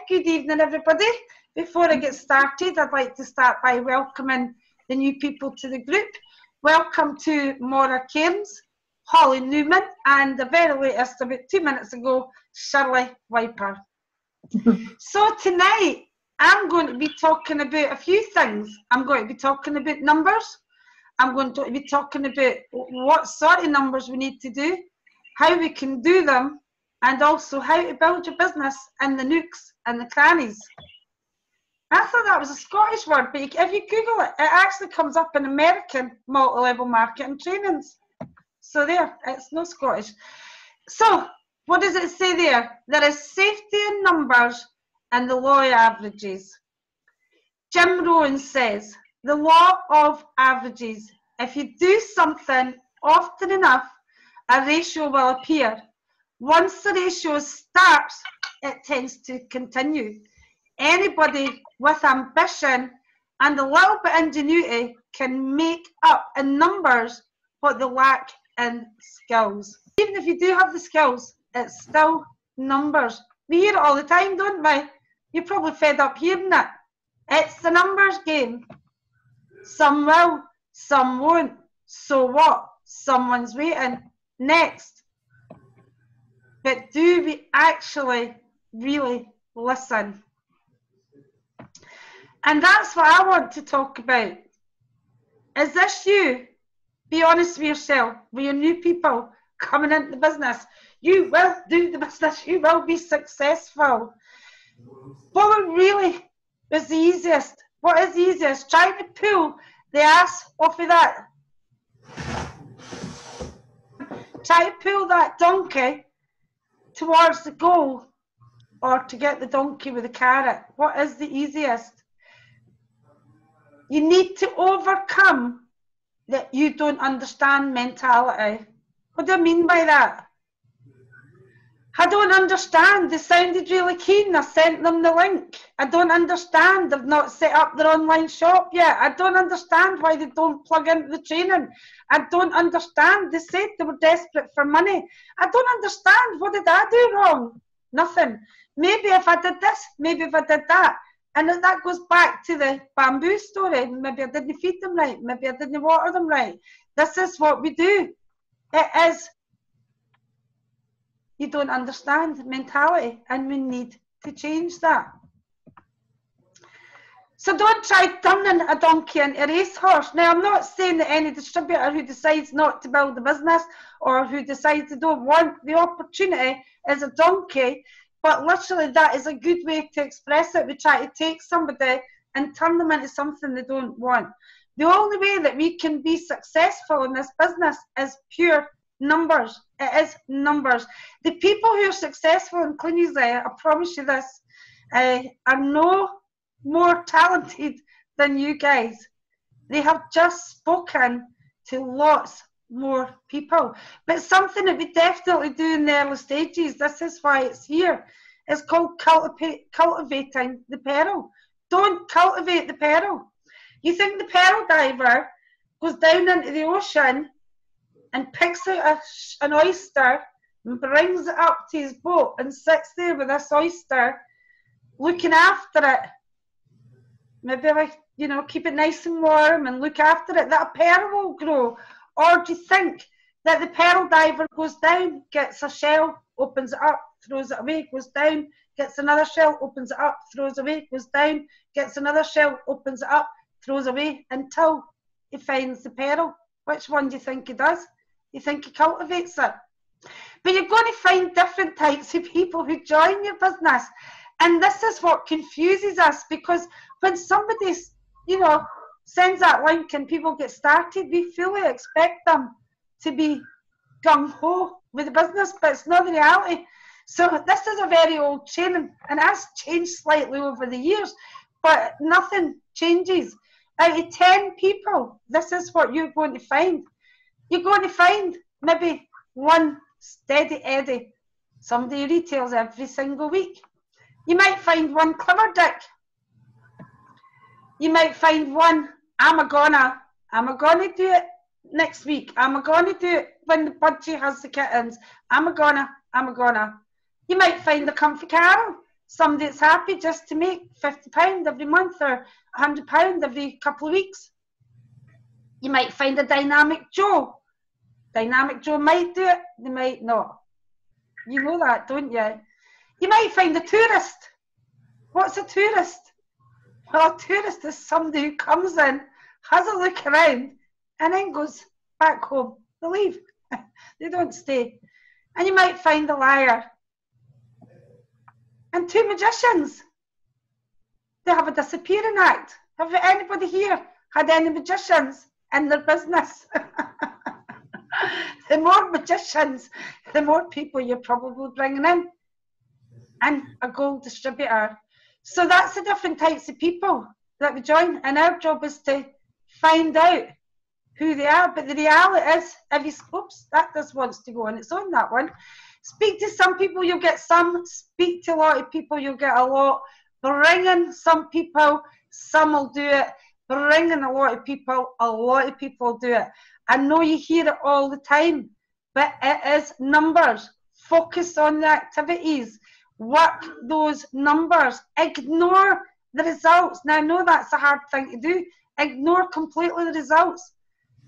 good evening everybody. Before I get started, I'd like to start by welcoming the new people to the group. Welcome to Maura Cairns, Holly Newman, and the very latest, about 2 minutes ago, Shirley Wiper. So tonight, I'm going to be talking about a few things. I'm going to be talking about numbers. I'm going to be talking about what sort of numbers we need to do, how we can do them, and also how to build your business and the nooks and the crannies. I thought that was a Scottish word, but if you Google it, it actually comes up in American multi-level marketing trainings. So there, it's no Scottish. So, what does it say there? There is safety in numbers and the law of averages. Jim Rohn says, the law of averages. If you do something often enough, a ratio will appear. Once the ratio starts, it tends to continue. Anybody with ambition and a little bit of ingenuity can make up in numbers what they lack in skills. Even if you do have the skills, it's still numbers. We hear it all the time, don't we? You're probably fed up hearing it. It's the numbers game. Some will, some won't. So what? Someone's waiting. Next. But do we actually really listen? And that's what I want to talk about. Is this you? Be honest with yourself. With your new people coming into the business, you will do the business. You will be successful. What really is the easiest? What is the easiest? Trying to pull the ass off of that. Try to pull that donkey towards the goal, or to get the donkey with the carrot. What is the easiest? You need to overcome that you don't understand mentality. What do I mean by that? I don't understand. They sounded really keen. I sent them the link. I don't understand. They've not set up their online shop yet. I don't understand why they don't plug into the training. I don't understand. They said they were desperate for money. I don't understand. What did I do wrong? Nothing. Maybe if I did this, maybe if I did that. And that goes back to the bamboo story. Maybe I didn't feed them right. Maybe I didn't water them right. This is what we do. It is. You don't understand mentality, and we need to change that. So don't try turning a donkey into a racehorse. Now, I'm not saying that any distributor who decides not to build a business or who decides they don't want the opportunity is a donkey, but literally that is a good way to express it. We try to take somebody and turn them into something they don't want. The only way that we can be successful in this business is pure numbers. It is numbers. The people who are successful in Cleanies, I promise you this, are no more talented than you guys. They have just spoken to lots more people. But something that we definitely do in the early stages, this is why it's here, it's called cultivating the peril. Don't cultivate the peril. You think the pearl diver goes down into the ocean and picks out an oyster and brings it up to his boat and sits there with this oyster looking after it. Maybe, like, you know, keep it nice and warm and look after it, that a pearl will grow? Or do you think that the pearl diver goes down, gets a shell, opens it up, throws it away, goes down, gets another shell, opens it up, throws away, goes down, gets another shell, opens it up, throws away, until he finds the pearl? Which one do you think he does? You think he cultivates it? But you're going to find different types of people who join your business. And this is what confuses us, because when somebody, you know, sends that link and people get started, we fully expect them to be gung-ho with the business, but it's not the reality. So this is a very old training, and it has changed slightly over the years, but nothing changes. Out of 10 people, this is what you're going to find. You're going to find maybe one steady Eddie, somebody who retails every single week. You might find one clever dick. You might find one, I'm gonna do it next week. I'm gonna do it when the budgie has the kittens. I'm gonna. You might find the comfy Carol. somebody that's happy just to make £50 every month or £100 every couple of weeks. You might find a dynamic Joe. Dynamic Joe might do it, they might not. You know that, don't you? You might find a tourist. What's a tourist? Well, a tourist is somebody who comes in, has a look around, and then goes back home. They leave. They don't stay. And you might find a liar. And two magicians. They have a disappearing act. Have anybody here had any magicians in their business? The more magicians, the more people you're probably bringing in. And a gold distributor. So that's the different types of people that we join. And our job is to find out who they are. But the reality is, if you, oops, that just wants to go on its own, that one. Speak to some people, you'll get some. Speak to a lot of people, you'll get a lot. Bring in some people, some will do it. Bring in a lot of people will do it. I know you hear it all the time, but it is numbers. Focus on the activities. Work those numbers. Ignore the results. Now, I know that's a hard thing to do. Ignore completely the results.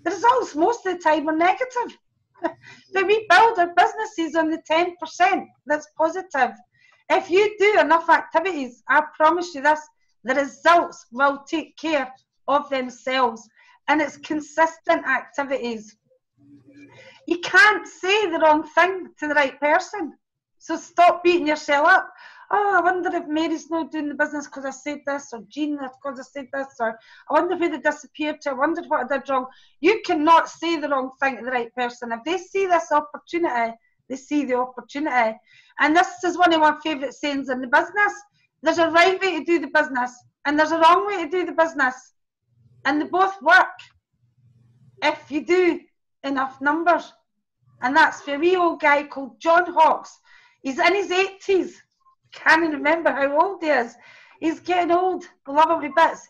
The results most of the time are negative. But we build our businesses on the 10% that's positive. If you do enough activities, I promise you this, the results will take care of themselves. And it's consistent activities. You can't say the wrong thing to the right person. So stop beating yourself up. Oh, I wonder if Mary's not doing the business because I said this, or Jean because I said this, or I wonder who they disappeared to, I wondered what I did wrong. You cannot say the wrong thing to the right person. If they see this opportunity, they see the opportunity. And this is one of my favourite sayings in the business. There's a right way to do the business, and there's a wrong way to do the business. And they both work if you do enough numbers. And that's for a wee old guy called John Hawkes. He's in his 80s. Can't even remember how old he is. He's getting old. I love him to bits.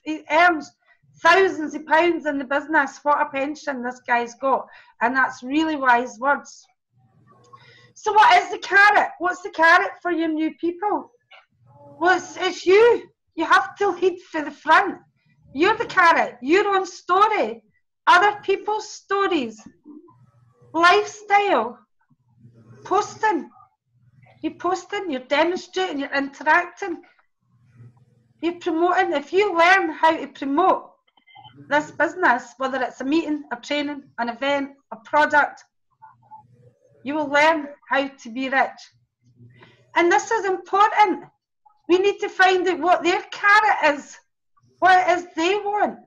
He earns thousands of pounds in the business. What a pension this guy's got. And that's really wise words. So what is the carrot? What's the carrot for your new people? Well, it's you. You have to lead for the front. You're the carrot. Your own story. Other people's stories. Lifestyle. Posting. You're posting, you're demonstrating, you're interacting, you're promoting. If you learn how to promote this business, whether it's a meeting, a training, an event, a product, you will learn how to be rich. And this is important. We need to find out what their carrot is, what it is they want.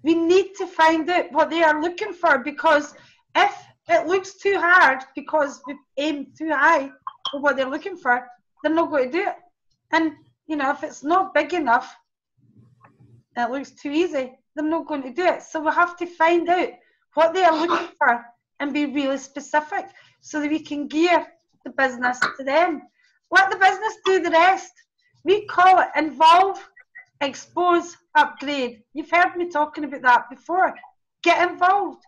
We need to find out what they are looking for, because if it looks too hard because we aim too high for what they're looking for, they're not going to do it. And, you know, if it's not big enough, it looks too easy, they're not going to do it. So we have to find out what they are looking for and be really specific so that we can gear the business to them. Let the business do the rest. We call it involve, expose, upgrade. You've heard me talking about that before. Get involved.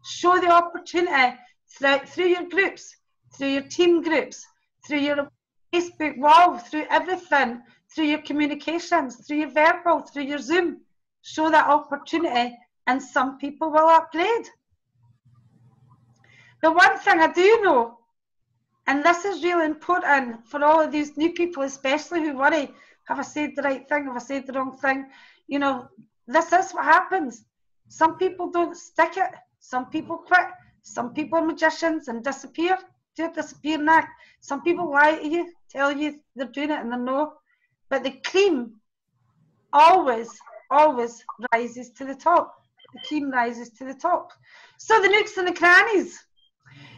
Show the opportunity through your groups, through your team groups, through your Facebook wall, through everything, through your communications, through your verbal, through your Zoom. Show that opportunity, and some people will upgrade. The one thing I do know, and this is really important for all of these new people, especially who worry, have I said the right thing, have I said the wrong thing? You know, this is what happens. Some people don't stick it. Some people quit. Some people are magicians and disappear. Do a disappearing act. Some people lie to you, tell you they're doing it and they're not. But the cream always rises to the top. The cream rises to the top. So the nooks and the crannies.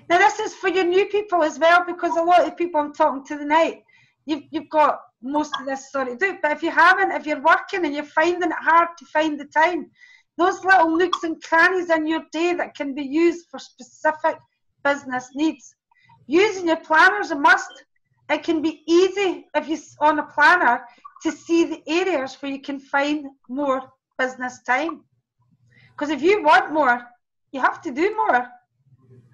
Now this is for your new people as well, because a lot of people I'm talking to tonight, you've got most of this sort of do. But if you haven't, if you're working and you're finding it hard to find the time, those little nooks and crannies in your day that can be used for specific business needs. Using your planner is a must. It can be easy if you're on a planner to see the areas where you can find more business time. Because if you want more, you have to do more.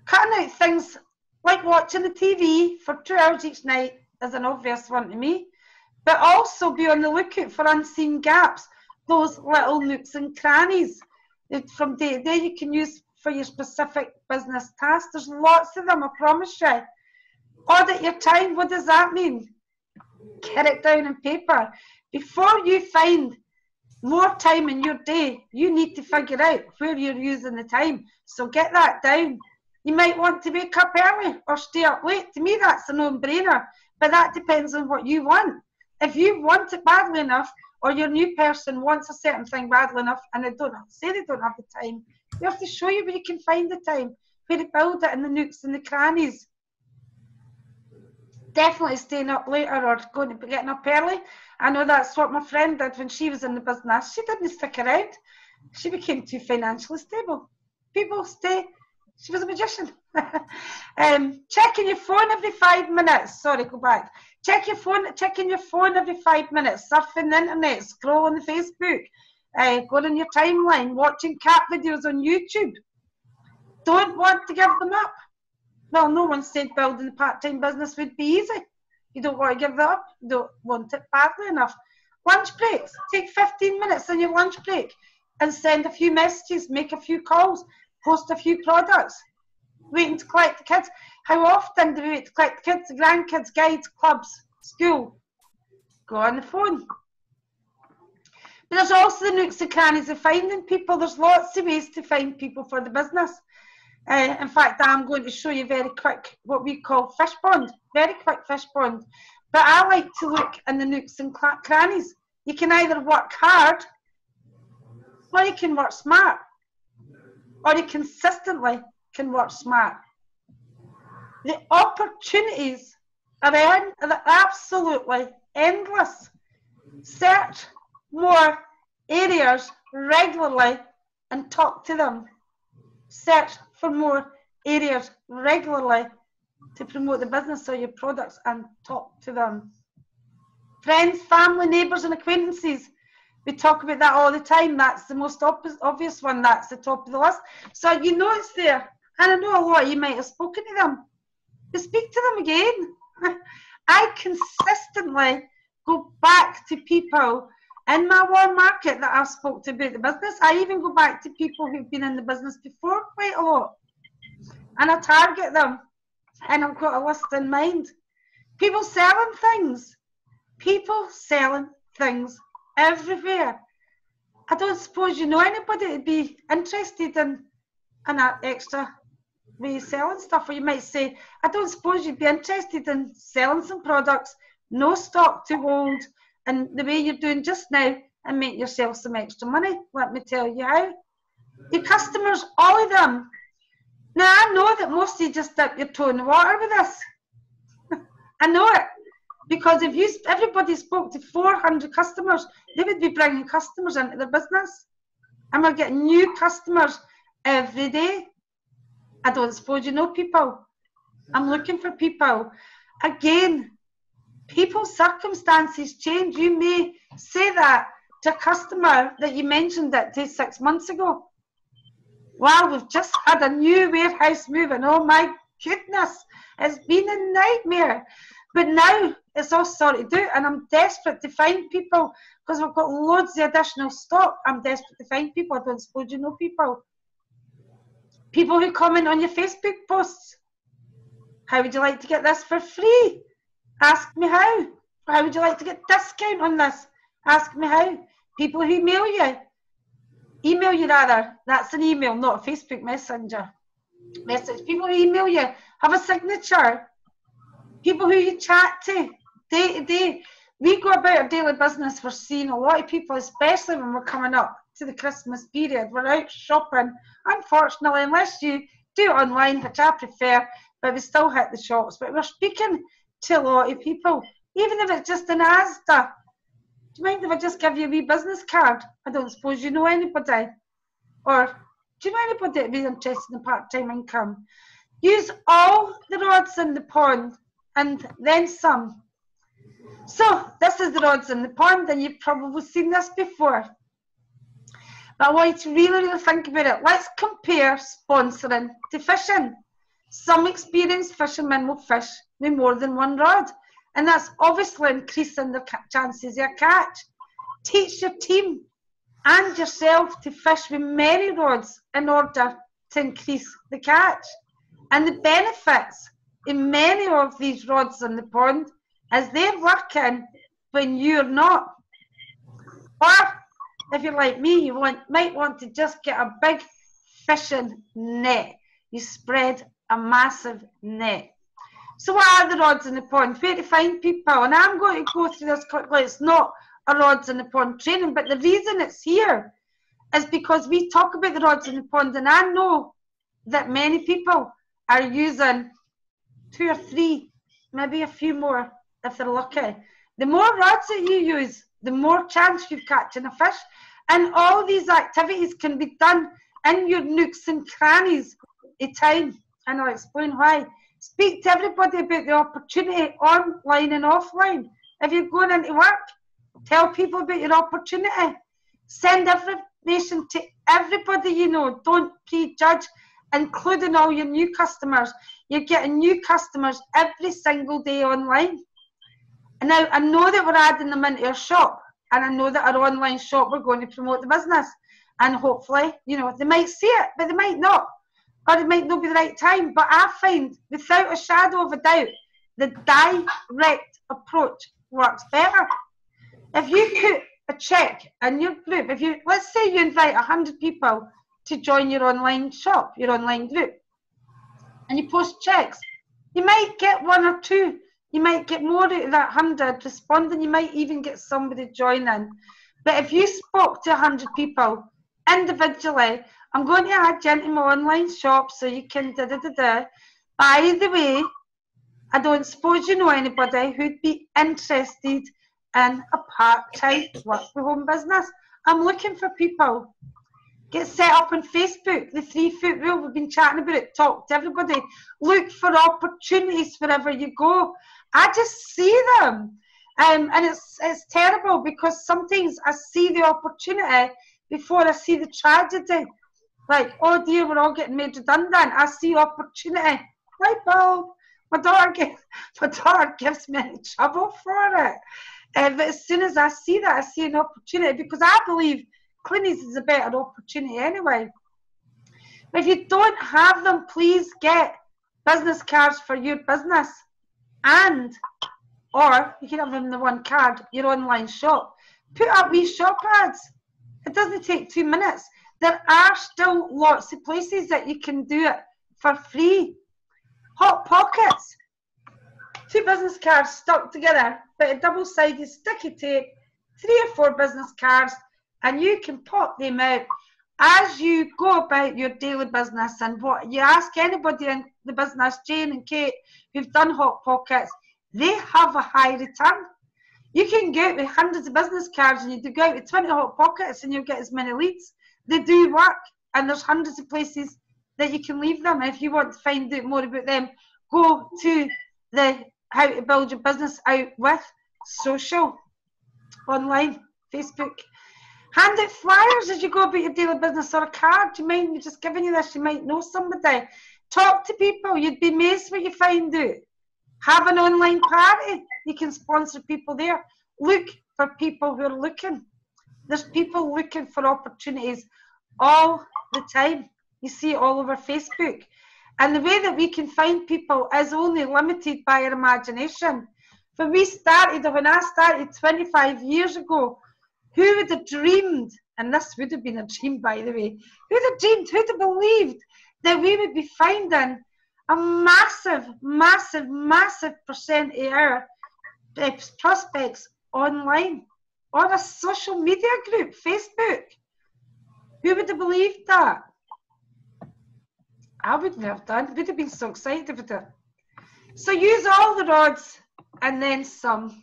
Cutting out things like watching the TV for 2 hours each night is an obvious one to me. But also be on the lookout for unseen gaps, those little nooks and crannies that from day to day you can use for your specific business tasks. There's lots of them, I promise you. Audit your time. What does that mean? Get it down on paper. Before you find more time in your day, you need to figure out where you're using the time. So get that down. You might want to wake up early or stay up late. To me, that's a no-brainer. But that depends on what you want. If you want it badly enough, or your new person wants a certain thing badly enough, and they don't say they don't have the time, we have to show you where you can find the time, where to build it in the nooks and the crannies. Definitely staying up later or getting up early. I know that's what my friend did when she was in the business. She didn't stick around. She became too financially stable. People stay. She was a magician. Checking your phone every 5 minutes. Sorry, go back. Checking your phone every 5 minutes. Surfing the internet, scrolling the Facebook, going on your timeline, watching cat videos on YouTube. Don't want to give them up. Well, no one said building a part-time business would be easy. You don't want to give that up. You don't want it badly enough. Lunch breaks. Take 15 minutes on your lunch break and send a few messages, make a few calls, post a few products. Waiting to collect the kids. How often do we wait to collect the kids, the grandkids, guides, clubs, school? Go on the phone. But there's also the nooks and crannies of finding people. There's lots of ways to find people for the business. In fact, I'm going to show you very quick what we call fish pond. Very quick fish pond. But I like to look in the nooks and crannies. You can either work hard or you can work smart. Or you consistently can work smart. The opportunities are absolutely endless. Search more areas regularly and talk to them. Search for more areas regularly to promote the business or your products and talk to them. Friends, family, neighbours and acquaintances. We talk about that all the time. That's the most obvious one. That's the top of the list. So you know it's there. And I know a lot of you might have spoken to them. But speak to them again. I consistently go back to people in my warm market that I've spoke to about the business. I even go back to people who've been in the business before quite a lot. And I target them. And I've got a list in mind. People selling things. People selling things everywhere. I don't suppose you know anybody that'd be interested in that extra way of selling stuff. Or you might say, I don't suppose you'd be interested in selling some products, no stock to hold, and the way you're doing just now, and make yourself some extra money. Let me tell you how. Your customers, all of them. Now, I know that most of you just dip your toe in the water with this. I know it. Because if everybody spoke to 400 customers, they would be bringing customers into their business. And we're getting new customers every day. I don't suppose you know people. I'm looking for people. Again, people's circumstances change. You may say that to a customer that you mentioned it to 6 months ago. Wow, we've just had a new warehouse move, and oh my goodness, it's been a nightmare. But now it's all sorted out, and I'm desperate to find people because we've got loads of additional stock. I'm desperate to find people. I don't suppose you know people. People who comment on your Facebook posts. How would you like to get this for free? Ask me how. How would you like to get discount on this? Ask me how. People who email you. Email you rather. That's an email, not a Facebook messenger. Message. People who email you. Have a signature. People who you chat to day to day. We go about our daily business. We're seeing a lot of people, especially when we're coming up to the Christmas period. We're out shopping. Unfortunately, unless you do it online, which I prefer, but we still hit the shops. But we're speaking to a lot of people, even if it's just an Asda. Do you mind if I just give you a wee business card? I don't suppose you know anybody. Or do you know anybody that would be interested in part-time income? Use all the rods in the pond and then some. So this is the rods in the pond, and you've probably seen this before. But I want you to really think about it. Let's compare sponsoring to fishing. Some experienced fishermen will fish with more than one rod, and that's obviously increasing the chances of a catch. Teach your team and yourself to fish with many rods in order to increase the catch. And the benefits in many of these rods in the pond is they're working when you're not. Or if you're like me, you might want to just get a big fishing net. You spread a massive net. So what are the rods in the pond? Where to find people? And I'm going to go through this quickly. It's not a rods in the pond training, but the reason it's here is because we talk about the rods in the pond, and I know that many people are using 2 or 3, maybe a few more if they're lucky. The more rods that you use, the more chance you've catching a fish. And all these activities can be done in your nooks and crannies of time. And I'll explain why. Speak to everybody about the opportunity online and offline. If you're going into work, tell people about your opportunity. Send information to everybody you know. Don't prejudge, including all your new customers. You're getting new customers every single day online. And now I know that we're adding them into our shop, and I know that our online shop, we're going to promote the business. And hopefully, you know, they might see it, but they might not. Or it might not be the right time. But I find, without a shadow of a doubt, the direct approach works better. If you put a check in your group, let's say you invite 100 people to join your online shop, your online group, and you post checks, you might get 1 or 2. You might get more out of that 100 responding. You might even get somebody joining. But if you spoke to 100 people individually, I'm going to add you into my online shop so you can da-da-da-da. By the way, I don't suppose you know anybody who'd be interested in a part-time work-from-home business. I'm looking for people. Get set up on Facebook, the 3-foot rule. We've been chatting about it. Talk to everybody. Look for opportunities wherever you go. I just see them. And it's terrible because sometimes I see the opportunity before I see the tragedy. Like, oh dear, we're all getting made redundant. I see opportunity. Right, Paul? My daughter gives me in trouble for it. But as soon as I see that, I see an opportunity because I believe cleanings is a better opportunity anyway. But if you don't have them, please get business cards for your business. Or you can have them in the one card, your online shop. Put up these shop ads. It doesn't take 2 minutes. There are still lots of places that you can do it for free. Hot Pockets. 2 business cards stuck together, but a double-sided sticky tape, 3 or 4 business cards, and you can pop them out as you go about your daily business. And what you ask anybody in the business, Jane and Kate, who've done Hot Pockets, they have a high return. You can go out with hundreds of business cards and you go out with 20 Hot Pockets and you'll get as many leads. They do work, and there's hundreds of places that you can leave them. If you want to find out more about them, go to the How to Build Your Business Out with social, online, Facebook. Hand out flyers as you go about your daily business, or a card. Do you mind me just giving you this? You might know somebody. Talk to people. You'd be amazed what you find out. Have an online party. You can sponsor people there. Look for people who are looking. There's people looking for opportunities all the time. You see it all over Facebook. And the way that we can find people is only limited by our imagination. When I started 25 years ago, who would have dreamed, and this would have been a dream, by the way, who would have dreamed, who would have believed that we would be finding a massive, massive, massive percent of our prospects online, or a social media group, Facebook? Who would have believed that? I wouldn't have done. Would have been so excited about it. So use all the rods and then some.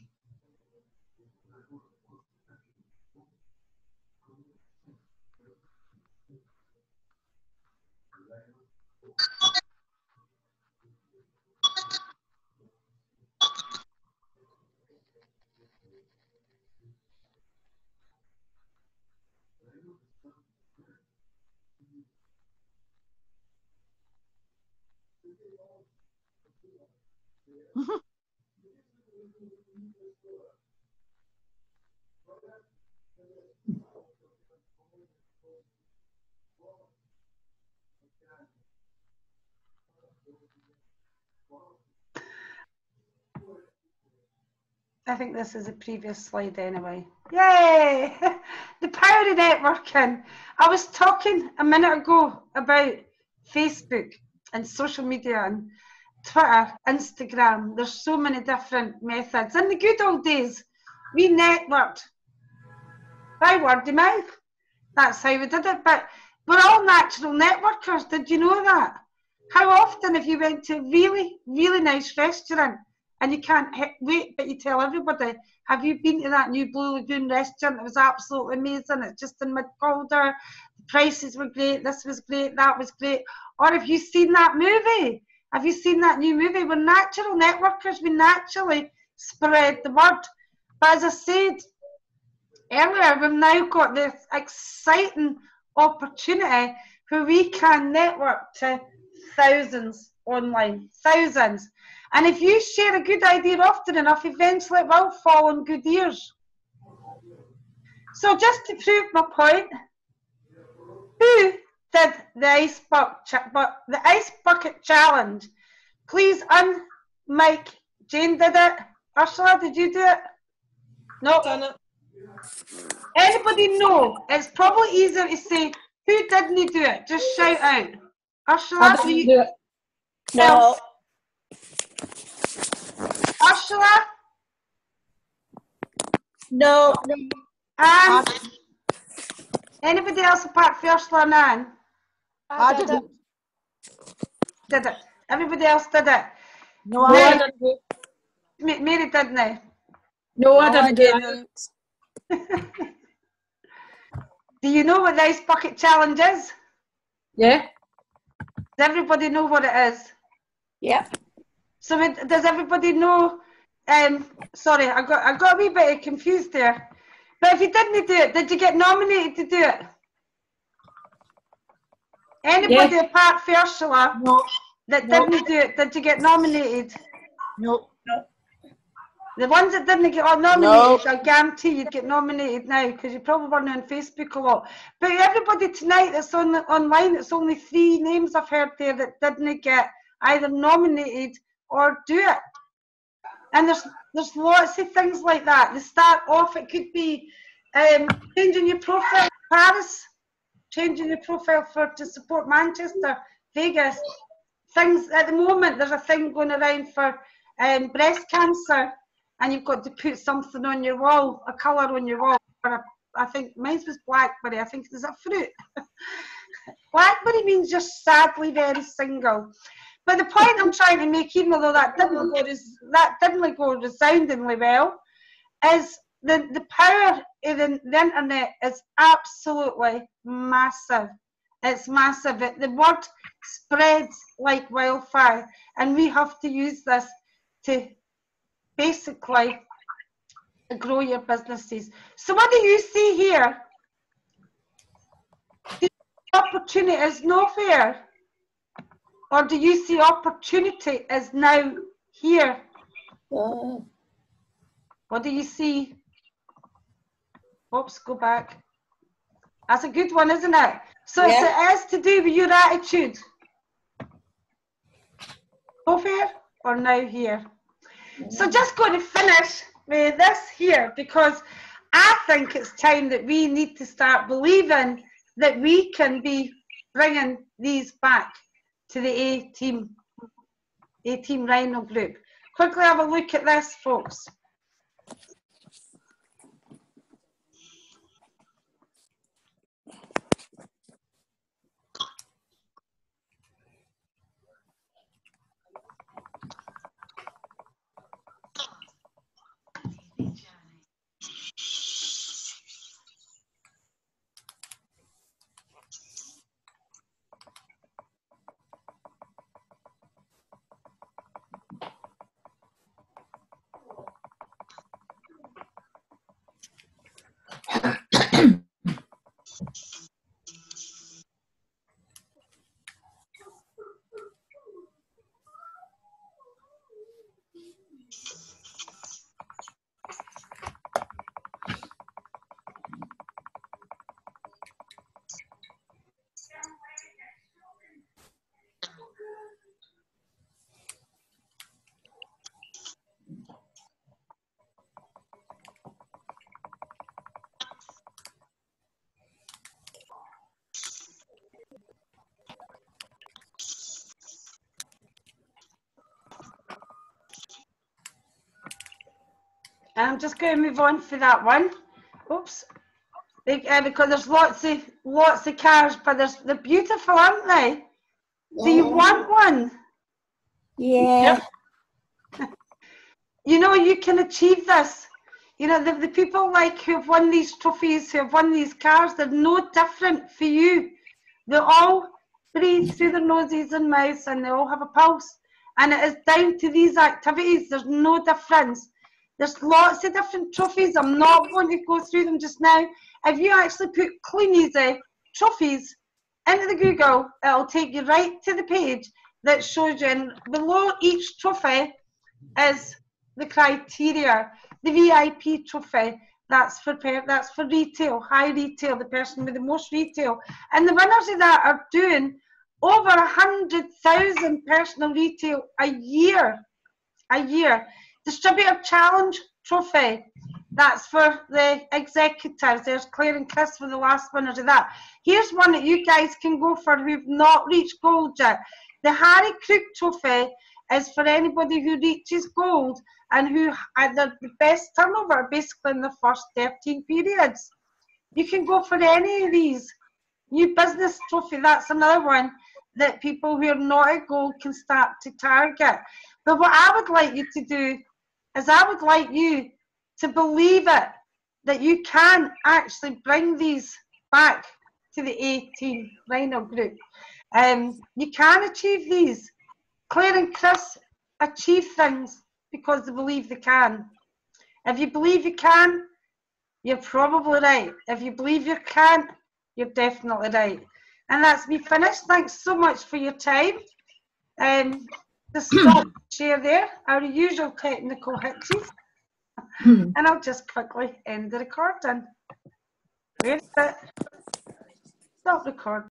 I think this is a previous slide anyway. Yay! The power of networking. I was talking a minute ago about Facebook and social media and Twitter, Instagram. There's so many different methods. In the good old days, we networked by word of mouth. That's how we did it. But we're all natural networkers. Did you know that? How often if you went to a really, really nice restaurant and you can't wait, but you tell everybody, have you been to that new Blue Lagoon restaurant? It was absolutely amazing. It's just in Mid-Calder. The prices were great. This was great. That was great. Or have you seen that movie? Have you seen that new movie? We're natural networkers. We naturally spread the word. But as I said earlier, we've now got this exciting opportunity where we can network to thousands online, thousands. And if you share a good idea often enough, eventually it will fall on good ears. So just to prove my point, who did the ice bucket challenge? Please unmic. Jane did it. Ursula, did you do it? No. Done it. Anybody know? It's probably easier to say who didn't do it. Just shout out. Ursula, I didn't do it. No. Ursula? No. And anybody else apart from Ursula and Anne? I did it. Did it. Everybody else did it. No, I didn't do it. Mary didn't they? No, I didn't. Do you know what the ice bucket challenge is? Yeah. Does everybody know what it is? Yeah. So does everybody know? Sorry, I got a wee bit confused there. But if you didn't do it, did you get nominated to do it? Anybody apart from Ursula that didn't do it, did you get nominated? No. The ones that didn't get nominated, I guarantee you'd get nominated now because you probably weren't on Facebook a lot. But everybody tonight that's online, it's only 3 names I've heard there that didn't get either nominated or do it. And there's lots of things like that. They start off, it could be changing your profile for Paris, changing your profile to support Manchester, Vegas. Things at the moment, there's a thing going around for breast cancer, and you've got to put something on your wall, a colour on your wall. I think mine was blackberry. I think it's a fruit. Blackberry means just sadly very single. But the point I'm trying to make, even though that didn't go resoundingly well, is the power of the internet is absolutely massive. It's massive. The word spreads like wildfire, and we have to use this to basically grow your businesses. So what do you see here? Do you see opportunity as no fair? Or do you see opportunity as now here? What do you see? Oops, go back. That's a good one, isn't it? So it has to do with your attitude. Go fair or now here? So just going to finish with this here, because I think it's time that we need to start believing that we can be bringing these back to the A-Team Rhino group. Quickly have a look at this, folks. And I'm just going to move on for that one. Oops. Because there's lots of cars, but they're beautiful, aren't they? Do you want one? Yeah. You know, you can achieve this. You know, the people like who have won these trophies, who have won these cars, they're no different for you. They all breathe through their noses and mouths, and they all have a pulse. And it is down to these activities. There's no difference. There's lots of different trophies. I'm not going to go through them just now. If you actually put Clean Easy trophies into the Google, it'll take you right to the page that shows you. And below each trophy is the criteria. The VIP trophy, that's for retail, high retail, the person with the most retail. And the winners of that are doing over 100,000 personal retail a year. Distributor Challenge trophy, that's for the executives. There's Claire and Chris for the last winners of that. Here's one that you guys can go for who've not reached gold yet. The Harry Crook trophy is for anybody who reaches gold and who had the best turnover basically in the first 13 periods. You can go for any of these. New business trophy, that's another one that people who are not at gold can start to target. But what I would like you to do is I would like you to believe it, that you can actually bring these back to the A-team Rhino group. You can achieve these. Claire and Chris achieve things because they believe they can. If you believe you can, you're probably right. If you believe you can't, you're definitely right. And that's me finished. Thanks so much for your time. Just stop share there, our usual technical hitches. And I'll just quickly end the recording. Wait a bit. Stop recording.